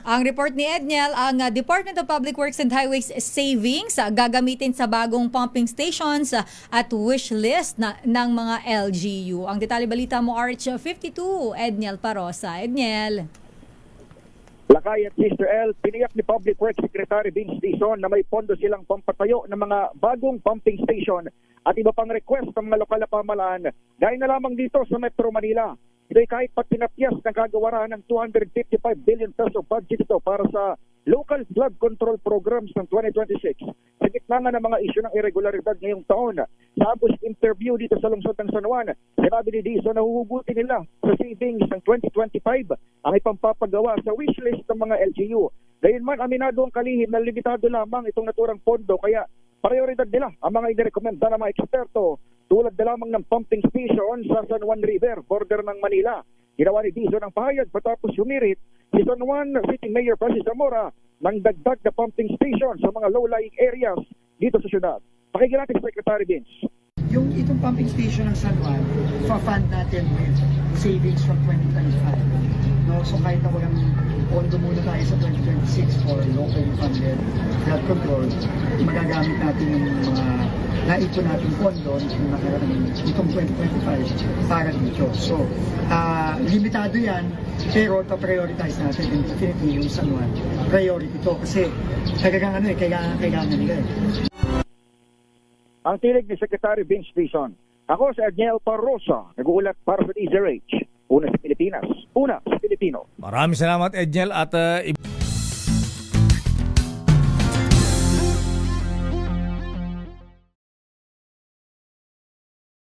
Ang report ni Edniel, ang Department of Public Works and Highways savings gagamitin sa bagong pumping stations at wish list ng mga LGU. Ang detalye balita mo, RH52, Edniel Parosa. Edniel. Lakay at Sister L, piniyak ni Public Works Secretary Vince Dizon na may pondo silang pampatayo ng mga bagong pumping station at iba pang request ng mga lokal na pamahalaan dahil na lamang dito sa Metro Manila. Ito'y kahit pat pinapyas ng kagawaran ng 255 billion peso budget ito para sa local flood control programs ng 2026. Sa gitna nga ng mga isyu ng irregularidad ngayong taon, sa Abus interview dito sa lungsod ng San Juan, sinabi ni Dizon na huhugutin nila sa savings ng 2025 ang ipampapagawa sa wishlist ng mga LGU. Gayunman, aminado ang kalihim na limitado lamang itong naturang pondo kaya prioridad nila ang mga inirekomenda ng mga eksperto tulad na lamang ng pumping station sa San Juan River, border ng Manila. Ginawa ni Dizon ang pahayag patapos humirit si San Juan City Mayor Francis Zamora ng dagdag na pumping station sa mga low-lying areas dito sa syudad. Pakinggan natin Secretary Vince. Yung itong pumping station ng San Juan, pa-fund natin with savings from 2025. No? So kahit na walang pondo muna tayo sa 2026 for locally funded flood control, magagamit natin yung mga naipon natin pondo ng nakaraan itong 2025 para dito. So, limitado yan, pero pa-prioritize natin and definitely yung San Juan. Priority ito kasi kailangan nila eh. Ang tinig ni Secretary Vince Dizon. Ako si Edniel Parosa, nag-uulat para sa DZRH. Una sa Pilipinas, una sa Pilipino. Maraming salamat, Edniel, at